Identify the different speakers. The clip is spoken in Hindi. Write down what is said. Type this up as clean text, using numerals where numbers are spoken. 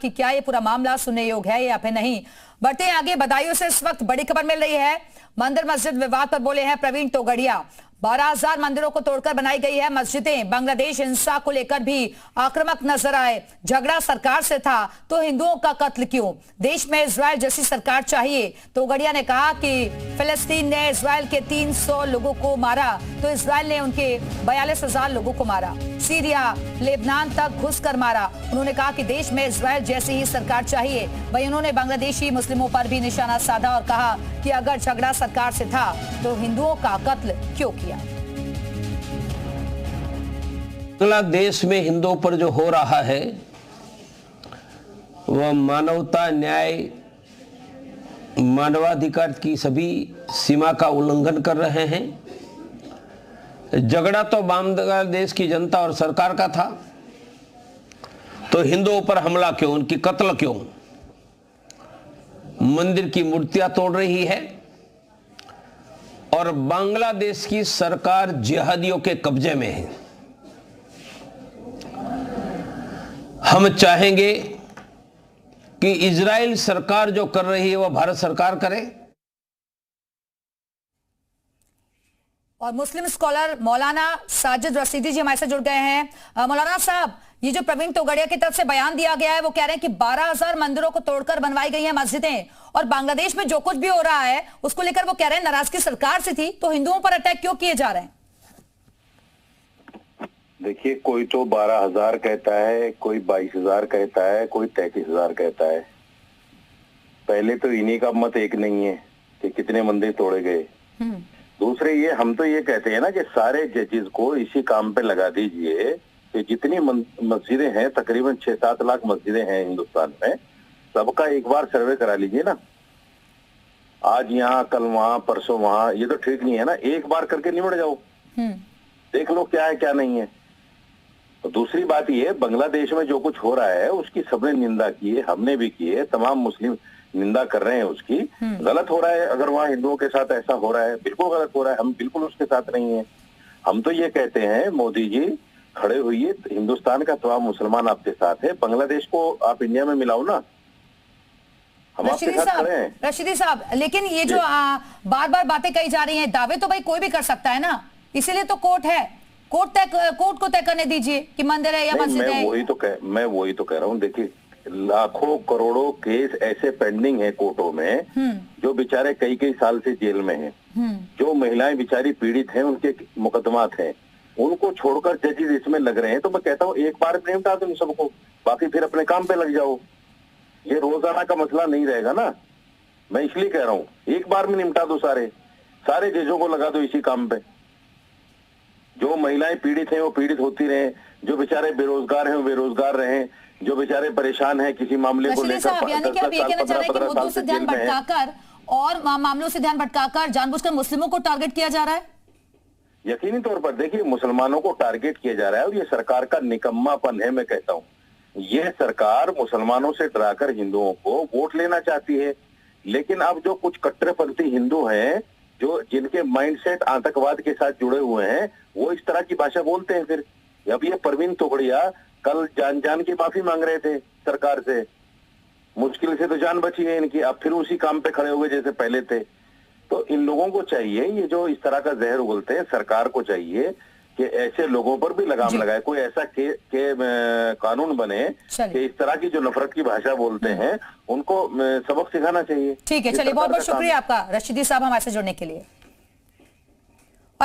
Speaker 1: कि क्या ये पूरा मामला सुनने योग्य है या फिर नहीं। बढ़ते हैं आगे, बदायूं से इस वक्त बड़ी खबर मिल रही है। मंदिर मस्जिद विवाद पर बोले हैं प्रवीण तोगड़िया। 12,000 मंदिरों को तोड़कर बनाई गई है मस्जिदें। बांग्लादेश हिंसा को लेकर भी आक्रामक नजर आए। झगड़ा सरकार से था तो हिंदुओं का कत्ल क्यों? देश में इजराइल जैसी सरकार चाहिए। तोगड़िया ने कहा कि फिलिस्तीन ने इजराइल के 300 लोगों को मारा तो इजराइल ने उनके 42,000 लोगों को मारा। सीरिया लेबनान तक घुसकर मारा। उन्होंने कहा कि देश में इजराइल जैसी ही सरकार चाहिए। वहीं उन्होंने बांग्लादेशी मुस्लिमों पर भी निशाना साधा और कहा कि अगर झगड़ा सरकार से था तो हिंदुओं का कत्ल क्यों किया?
Speaker 2: बांग्लादेश में हिंदुओं पर जो हो रहा है वह मानवता, न्याय, मानवाधिकार की सभी सीमा का उल्लंघन कर रहे हैं। झगड़ा तो बांग्लादेश की जनता और सरकार का था, तो हिंदुओं पर हमला क्यों, उनकी कत्ल क्यों? मंदिर की मूर्तियां तोड़ रही है और बांग्लादेश की सरकार जिहादियों के कब्जे में है। हम चाहेंगे कि इजराइल सरकार जो कर रही है वह भारत सरकार करे।
Speaker 1: और मुस्लिम स्कॉलर मौलाना साजिद रशीदी जी हमारे साथ जुड़ गए हैं। मौलाना साहब, ये जो प्रवीण तोगड़िया की तरफ से बयान दिया गया है वो कह रहे हैं कि 12,000 मंदिरों को तोड़कर बनवाई गई है मस्जिदें और बांग्लादेश में जो कुछ भी हो रहा है उसको लेकर वो कह रहे हैं नाराजगी सरकार से थी, तो हिंदुओं पर अटैक क्यों किए जा रहे हैं?
Speaker 3: देखिए, कोई तो 12,000 कहता है, कोई 22,000 कहता है, कोई 33,000 कहता है। पहले तो इन्हीं का मत एक नहीं है कि कितने मंदिर तोड़े गए। दूसरे ये हम तो ये कहते हैं ना कि सारे जजेस को इसी काम पे लगा दीजिए कि जितनी मस्जिदें हैं, तकरीबन 6-7 लाख मस्जिदें हैं हिंदुस्तान में, सबका एक बार सर्वे करा लीजिए ना। आज यहाँ, कल वहां, परसों वहां, ये तो ठीक नहीं है ना। एक बार करके निबट जाओ, देख लो क्या है क्या नहीं है। तो दूसरी बात ये, बांग्लादेश में जो कुछ हो रहा है उसकी सबने निंदा की है, हमने भी की है, तमाम मुस्लिम निंदा कर रहे हैं उसकी। गलत हो रहा है, अगर वहाँ हिंदुओं के साथ ऐसा हो रहा है, बिल्कुल गलत हो रहा है, हम बिल्कुल उसके साथ नहीं है। हम तो ये कहते हैं, मोदी जी खड़े हुई, हिंदुस्तान का तमाम मुसलमान आपके साथ है, बांग्लादेश को आप इंडिया में मिलाओ ना, हम आपके साथ खड़े हैं।
Speaker 1: रशीदी साहब, लेकिन ये जो बार बार बातें कही जा रही हैं, दावे तो भाई कोई भी कर सकता है ना, इसीलिए तो कोर्ट है। कोर्ट को तय करने दीजिए कि मंदिर है या मस्जिद है।
Speaker 3: मैं वही तो कह रहा हूँ। देखिए, लाखों करोड़ों केस ऐसे पेंडिंग है कोर्टों में, जो बेचारे कई कई साल से जेल में हैं, जो महिलाएं बेचारी पीड़ित हैं, उनके मुकदमात हैं, उनको छोड़कर जजेस इसमें लग रहे हैं। तो मैं कहता हूँ एक बार में निपटा दो सबको, बाकी फिर अपने काम पे लग जाओ। ये रोजाना का मसला नहीं रहेगा ना। मैं इसलिए कह रहा हूँ एक बार में निपटा दो, सारे जजों को लगा दो इसी काम पे। जो महिलाएं पीड़ित हैं वो पीड़ित होती रहे, जो बेचारे बेरोजगार हैं वो बेरोजगार रहे, जो बेचारे परेशान हैं किसी मामले को लेकर।
Speaker 1: यानी कि आप ये कहना चाह रहे हैं कि मुद्दों से ध्यान भटकाकर और मामलों से ध्यान भटकाकर जानबूझकर मुस्लिमों को टारगेट किया जा रहा है?
Speaker 3: यकीनी तौर पर देखिए, मुसलमानों को टारगेट किया जा रहा है और ये सरकार का निकम्मापन है। मैं कहता हूँ ये सरकार मुसलमानों से डराकर हिंदुओं को वोट लेना चाहती है। लेकिन अब जो कुछ कट्टरपंथी हिंदू हैं, जो जिनके माइंडसेट आतंकवाद के साथ जुड़े हुए हैं, वो इस तरह की भाषा बोलते हैं। फिर अब ये प्रवीण तोगड़िया कल जान की माफी मांग रहे थे सरकार से, मुश्किल से तो जान बची है इनकी, अब फिर उसी काम पे खड़े हुए जैसे पहले थे। तो इन लोगों को चाहिए, ये जो इस तरह का जहर उगलते हैं, सरकार को चाहिए कि ऐसे लोगों पर भी लगाम लगाए, कोई ऐसा कानून बने कि इस तरह की जो नफरत की भाषा बोलते हैं उनको सबक सिखाना चाहिए।
Speaker 1: ठीक है, चलिए, बहुत बहुत शुक्रिया आपका रशीदी साहब हमारे से जुड़ने के लिए।